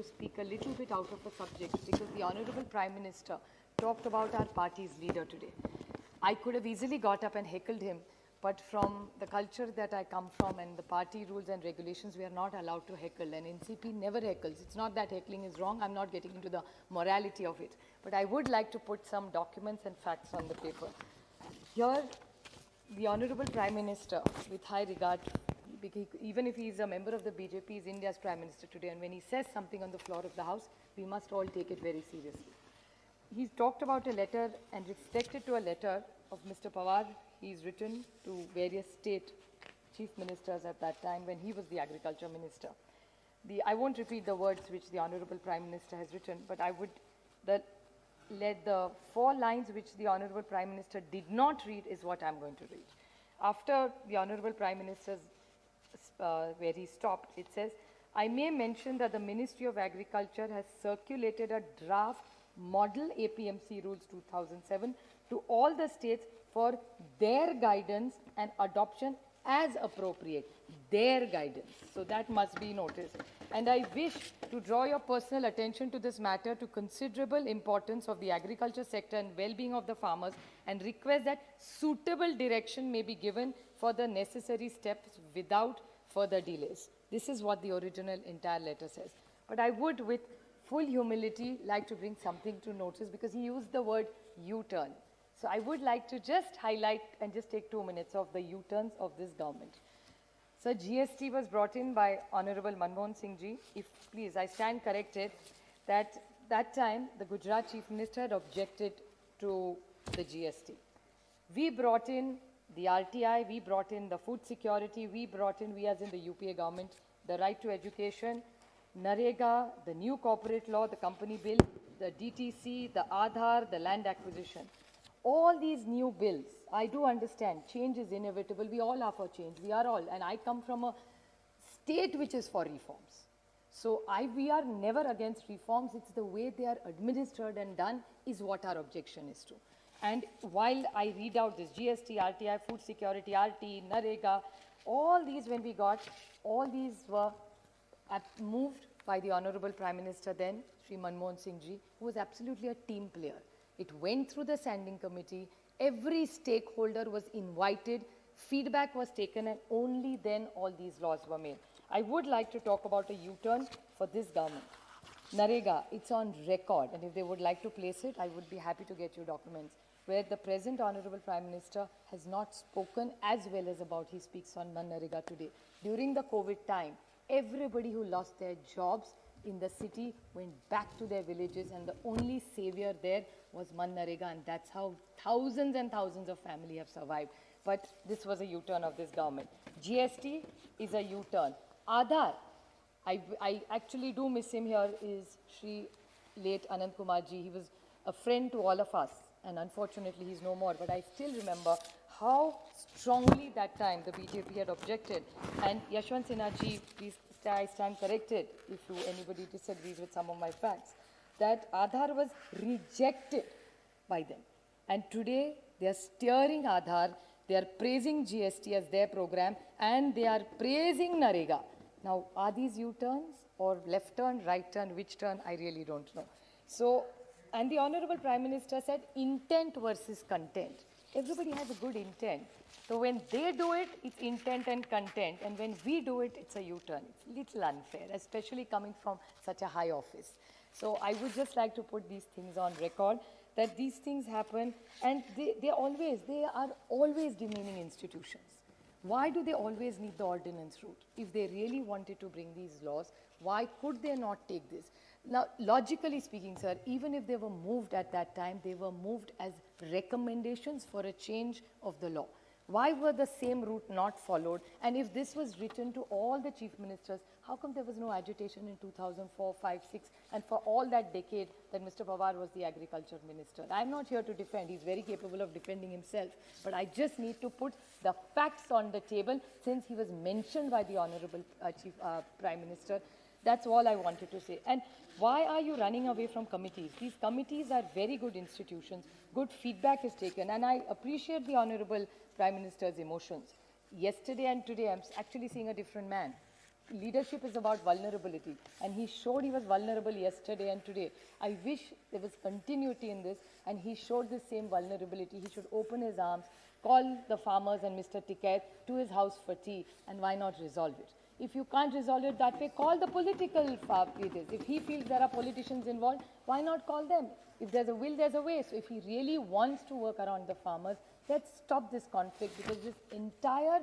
to speak a little bit out of the subject because the Honorable Prime Minister talked about our party's leader today. I could have easily got up and heckled him, but from the culture that I come from and the party rules and regulations, we are not allowed to heckle. And NCP never heckles. It's not that heckling is wrong. I'm not getting into the morality of it. But I would like to put some documents and facts on the paper. Here, the Honorable Prime Minister, with high regard, even if he is a member of the BJP, he is India's Prime Minister today. And when he says something on the floor of the House, we must all take it very seriously. He's talked about a letter and reflected to a letter of Mr. Pawar. He's written to various state chief ministers at that time when he was the agriculture minister. I won't repeat the words which the Honorable Prime Minister has written, but I would let the 4 lines which the Honorable Prime Minister did not read is what I'm going to read. After the Honorable Prime Minister's where he stopped, it says, I may mention that the Ministry of Agriculture has circulated a draft Model APMC Rules 2007 to all the states for their guidance and adoption as appropriate. Their guidance. So that must be noticed. And I wish to draw your personal attention to this matter to considerable importance of the agriculture sector and well-being of the farmers and request that suitable direction may be given for the necessary steps without further delays. This is what the original entire letter says. But I would, with full humility, like to bring something to notice because he used the word U-turn. So I would like to just highlight and just take 2 minutes of the U-turns of this government. So GST was brought in by Honorable Manmohan Singh ji. If please, I stand corrected that time the Gujarat Chief Minister had objected to the GST. We brought in the RTI, we brought in the food security, we as in the UPA government, the right to education, Narega, the new corporate law, the company bill, the DTC, the Aadhaar, the land acquisition. All these new bills, I do understand, change is inevitable. We all are for change. We are all. And I come from a state which is for reforms. So we are never against reforms. It's the way they are administered and done is what our objection is to. And while I read out this GST, RTI, food security, RT, Narega, all these when we got, all these were moved by the Honorable Prime Minister then, Sri Manmohan Singh ji, who was absolutely a team player. It went through the standing committee. Every stakeholder was invited. Feedback was taken and only then all these laws were made. I would like to talk about a U-turn for this government. Narega, it's on record, and if they would like to place it, I would be happy to get you documents, where the present Honorable Prime Minister has not spoken as well as about he speaks on Narega today. During the COVID time, everybody who lost their jobs in the city went back to their villages, and the only savior there was Narega, and that's how thousands and thousands of families have survived. But this was a U-turn of this government. GST is a U-turn. Aadhaar, I actually do miss him here, is Shri late Anand Kumar ji. He was a friend to all of us, and unfortunately he's no more. But I still remember how strongly that time the BJP had objected. And Yashwant Sinha ji, please, I stand corrected if anybody disagrees with some of my facts, that Aadhaar was rejected by them. And today they are steering Aadhaar, they are praising GST as their program, and they are praising Narega. Now, are these U-turns or left turn, right turn, which turn? I really don't know. So, and the Honorable Prime Minister said intent versus content. Everybody has a good intent. So when they do it, it's intent and content. And when we do it, it's a U-turn. It's a little unfair, especially coming from such a high office. So I would just like to put these things on record, that these things happen, and they are always demeaning institutions. Why do they always need the ordinance route? If they really wanted to bring these laws, why could they not take this? Now, logically speaking, sir, even if they were moved at that time, they were moved as recommendations for a change of the law. Why were the same route not followed? And if this was written to all the chief ministers, how come there was no agitation in 2004, 5, 6, and for all that decade that Mr. Pawar was the agriculture minister? I'm not here to defend. He's very capable of defending himself. But I just need to put the facts on the table since he was mentioned by the Honorable Prime Minister. That's all I wanted to say. And why are you running away from committees? These committees are very good institutions. Good feedback is taken. And I appreciate the Honorable Prime Minister's emotions. Yesterday and today, I'm actually seeing a different man. leadership is about vulnerability, and he showed he was vulnerable yesterday and today. I wish there was continuity in this, and he showed the same vulnerability. He should open his arms, call the farmers and Mr. Tikait to his house for tea, and why not resolve it? If you can't resolve it that way, call the political leaders. If he feels there are politicians involved, why not call them? If there's a will, there's a way. So if he really wants to work around the farmers, let's stop this conflict, because this entire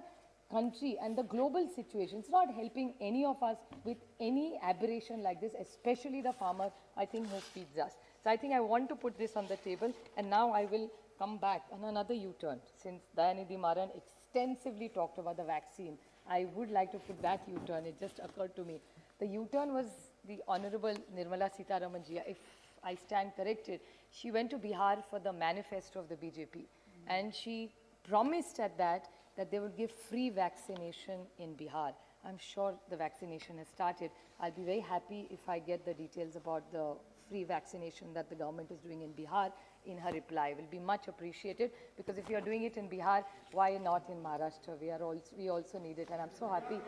country and the global situation is not helping any of us with any aberration like this, especially the farmer, I think, who feeds us. So I think I want to put this on the table, and now I will come back on another U-turn. Since Dayanidhi Maran extensively talked about the vaccine, I would like to put that U-turn. It just occurred to me. The U-turn was the Honorable Nirmala Sitharaman ji. If I stand corrected, she went to Bihar for the manifesto of the BJP, and she promised at that they would give free vaccination in Bihar. I'm sure the vaccination has started. I'll be very happy if I get the details about the free vaccination that the government is doing in Bihar in her reply. Will be much appreciated, because if you're doing it in Bihar, why not in Maharashtra? We also need it, and I'm so happy.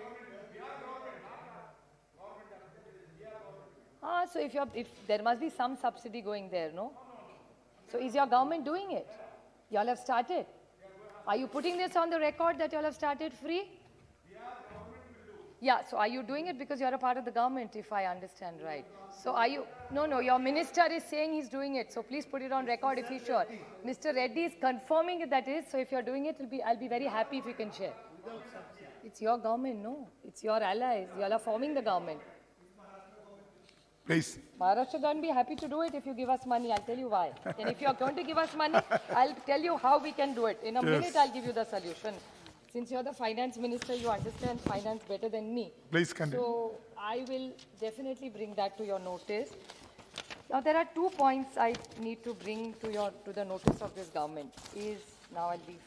So if there must be some subsidy going there, no? So is your government doing it? Y'all have started? Are you putting this on the record that y'all have started free? Yeah, so are you doing it because you're a part of the government, if I understand right? So are you, no, your minister is saying he's doing it, so please put it on record if he's sure. Mr. Reddy is confirming that is, so if you're doing it, I'll be very happy if you can share. It's your government, no? It's your allies, you all are forming the government. Please. Maharashtra going to be happy to do it if you give us money. I'll tell you why. And if you're going to give us money, I'll tell you how we can do it. In a minute, I'll give you the solution. Since you're the finance minister, you understand finance better than me. Please continue. So I will definitely bring that to your notice. Now there are 2 points I need to bring to the notice of this government. Now I'll be.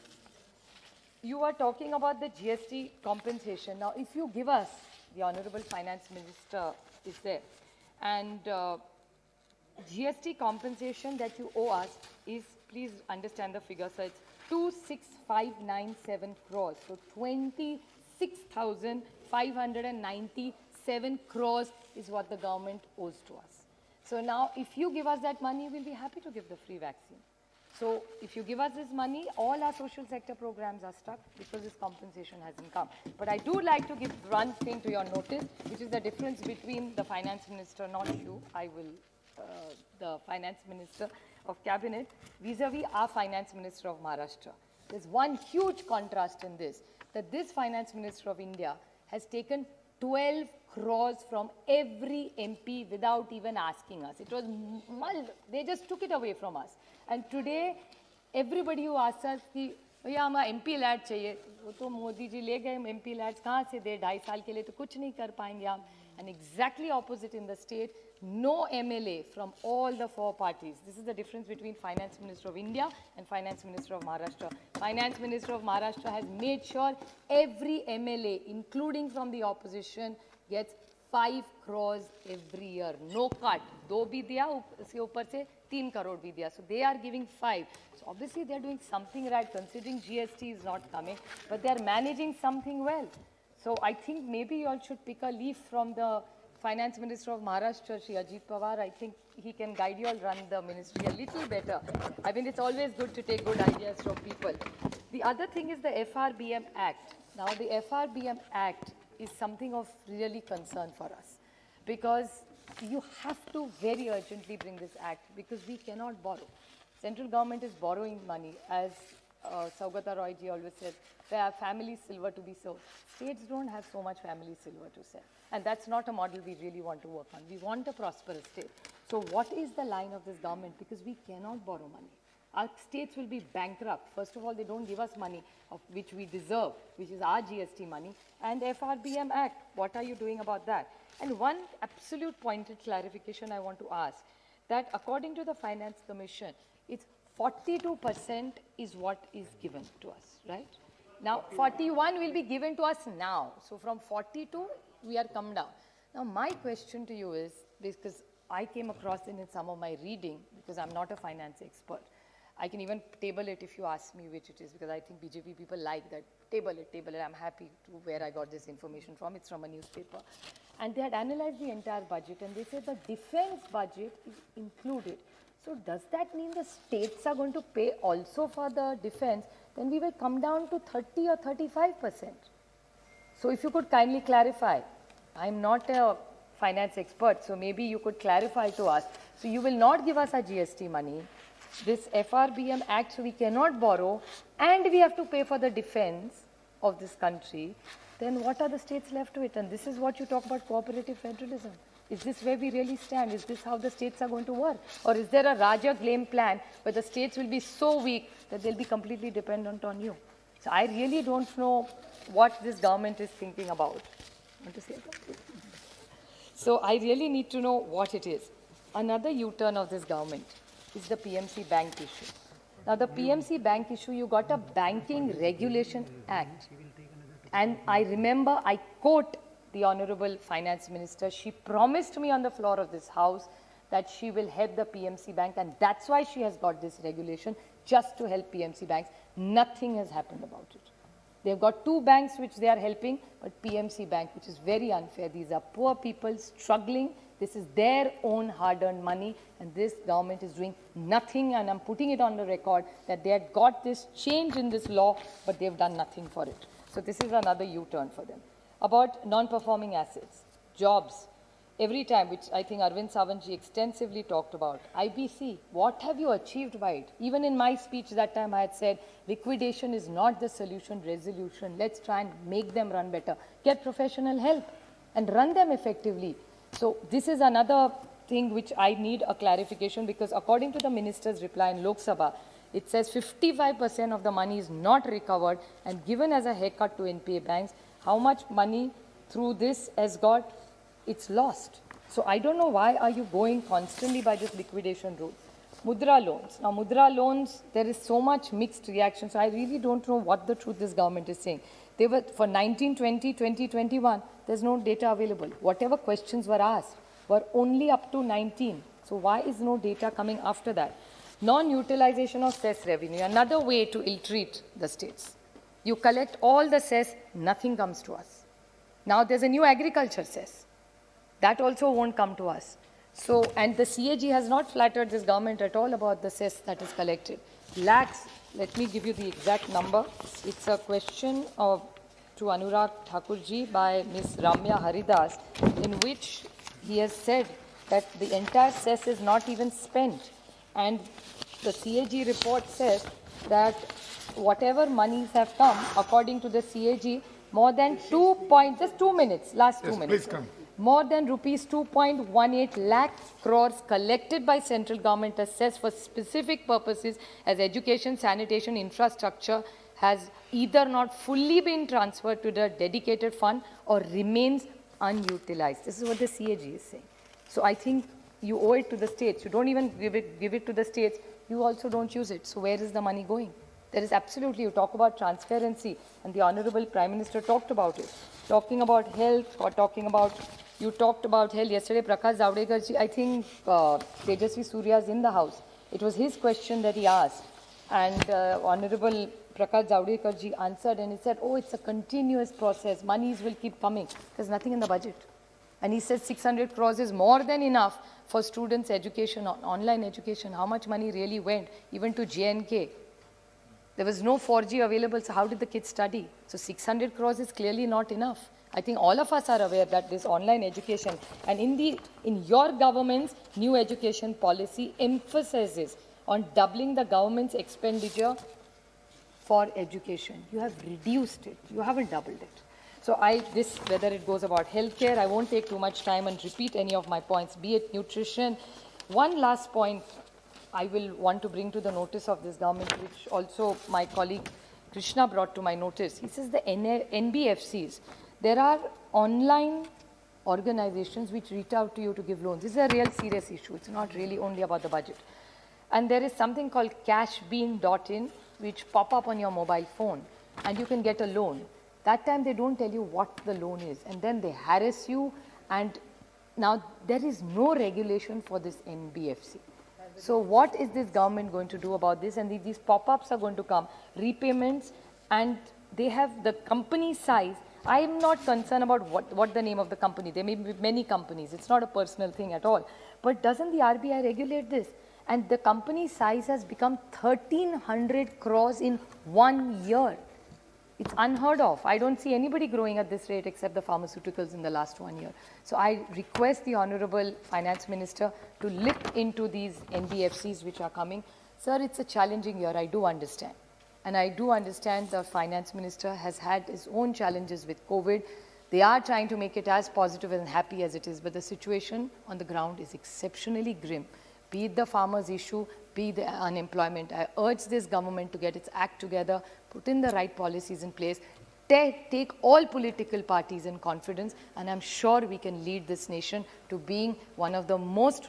You are talking about the GST compensation. Now, if you give us, the Honorable Finance Minister is there, and GST compensation that you owe us is, please understand the figure, so it's 26,597 crores. So 26,597 crores is what the government owes to us. So now, if you give us that money, we'll be happy to give the free vaccine. So if you give us this money, all our social sector programs are stuck because this compensation hasn't come. But I do like to give one thing to your notice, which is the difference between the finance minister, not you, the finance minister of cabinet, vis-a-vis our finance minister of Maharashtra. There's one huge contrast in this, that this finance minister of India has taken 12 crores from every MP without even asking us. It was mulled. They just took it away from us. And today, everybody who asks us कि भैया हमें MP lead चाहिए, वो तो मोदी जी ले गए MP lads कहाँ से दे 2.5 साल के लिए तो कुछ नहीं कर पाएंगे हम. And exactly opposite in the state, no MLA from all the 4 parties. This is the difference between Finance Minister of India and Finance Minister of Maharashtra. Finance Minister of Maharashtra has made sure every MLA, including from the opposition, gets 5 crores every year. No cut. 2 भी दिया, उसके ऊपर से 3 crore भी दिया. So they are giving 5. So obviously they are doing something right, considering GST is not coming, but they are managing something well. So I think maybe you all should pick a leaf from the Finance Minister of Maharashtra, Shri Ajit Pawar. I think he can guide you all run the ministry a little better. I mean, it's always good to take good ideas from people. The other thing is the FRBM Act. Now, the FRBM Act is something of really concern for us, because you have to very urgently bring this act, because we cannot borrow. Central government is borrowing money, as Saugata Roy ji always says, there are family silver to be sold. States don't have so much family silver to sell. And that's not a model we really want to work on. We want a prosperous state. So what is the line of this government? Because we cannot borrow money. Our states will be bankrupt. First of all, they don't give us money of which we deserve, which is our GST money. And FRBM Act, what are you doing about that? And one absolute pointed clarification I want to ask, that according to the Finance Commission, it's 42% is what is given to us, right? Now, 41 will be given to us now. So from 42, we are come down. Now, my question to you is, because I came across it in some of my reading, because I'm not a finance expert. I can even table it if you ask me which it is, because I think BJP people like that table it. I'm happy to where I got this information from. It's from a newspaper. And they had analyzed the entire budget and they said the defense budget is included. So does that mean the states are going to pay also for the defense? Then we will come down to 30 or 35%. So if you could kindly clarify, I'm not a finance expert, so maybe you could clarify to us. So you will not give us our GST money, this FRBM Act, so we cannot borrow, and we have to pay for the defense of this country. Then what are the states left to it? And this is what you talk about cooperative federalism. Is this where we really stand? Is this how the states are going to work? Or is there a Raja game plan where the states will be so weak that they'll be completely dependent on you? So I really don't know what this government is thinking about. Want to say that? So I really need to know what it is. Another U-turn of this government is the PMC bank issue. Now the PMC bank issue, you got a Banking Regulation Act. And I remember, I quote the Honorable Finance Minister, she promised me on the floor of this house that she will help the PMC bank, and that's why she has got this regulation, just to help PMC banks. Nothing has happened about it. They've got two banks which they are helping, but PMC bank, which is very unfair. These are poor people struggling. This is their own hard-earned money, and this government is doing nothing, and I'm putting it on the record that they had got this change in this law, but they've done nothing for it. So this is another U-turn for them. About non-performing assets, jobs, every time, which I think Arvind Savantji extensively talked about. IBC, what have you achieved by it? Even in my speech that time I had said, liquidation is not the solution, resolution. Let's try and make them run better. Get professional help and run them effectively. So this is another thing which I need a clarification, because according to the minister's reply in Lok Sabha, it says 55% of the money is not recovered and given as a haircut to NPA banks. How much money through this has got, it's lost. So I don't know why are you going constantly by this liquidation route. Mudra loans. Now Mudra loans, there is so much mixed reaction. So I really don't know what the truth this government is saying. They were for 1920, 2021, there's no data available. Whatever questions were asked were only up to 19. So why is no data coming after that? Non-utilization of cess revenue, another way to ill-treat the states. You collect all the cess, nothing comes to us. Now there's a new agriculture cess. That also won't come to us. So, and the CAG has not flattered this government at all about the cess that is collected. Lakhs, let me give you the exact number. It's a question to Anurag Thakurji by Ms. Ramya Haridas, in which he has said that the entire cess is not even spent. And the CAG report says that whatever monies have come, according to the CAG, more than just 2 minutes, last 2 minutes. Please come. More than rupees 2.18 lakh crores collected by central government assessed for specific purposes as education, sanitation, infrastructure has either not fully been transferred to the dedicated fund or remains unutilized. This is what the CAG is saying. So I think you owe it to the states. You don't even give it to the states. You also don't use it. So where is the money going? There is absolutely, you talk about transparency, and the Honorable Prime Minister talked about it. Talking about health, or talking about, you talked about health yesterday, Prakash Zavadekar ji, I think Tejasvi Surya is in the house. It was his question that he asked, and Honorable Prakash Zavadekar ji answered, and he said, oh, it's a continuous process, monies will keep coming. There's nothing in the budget. And he said 600 crores is more than enough for students' education, online education. How much money really went, even to JNK? There was no 4G available, so how did the kids study? So 600 crores is clearly not enough. I think all of us are aware that this online education, and in your government's new education policy emphasizes on doubling the government's expenditure for education. You have reduced it. You haven't doubled it. So whether it goes about healthcare, I won't take too much time and repeat any of my points, be it nutrition. One last point I will want to bring to the notice of this government, which also my colleague Krishna brought to my notice. He says the NBFCs, there are online organizations which reach out to you to give loans. This is a real serious issue. It's not really only about the budget. And there is something called cashbean.in, which pop up on your mobile phone, and you can get a loan. That time they don't tell you what the loan is, and then they harass you, and now there is no regulation for this NBFC. So what is this government going to do about this? And these pop-ups are going to come, repayments, and they have the company size. I am not concerned about what the name of the company. There may be many companies. It's not a personal thing at all. But doesn't the RBI regulate this? And the company size has become 1,300 crores in 1 year. It's unheard of. I don't see anybody growing at this rate except the pharmaceuticals in the last 1 year. So I request the Honorable Finance Minister to look into these NBFCs which are coming. Sir, it's a challenging year, I do understand. And I do understand the Finance Minister has had his own challenges with COVID. They are trying to make it as positive and happy as it is, but the situation on the ground is exceptionally grim. Be it the farmers' issue, be the unemployment. I urge this government to get its act together, put in the right policies in place, take all political parties in confidence, and I'm sure we can lead this nation to being one of the most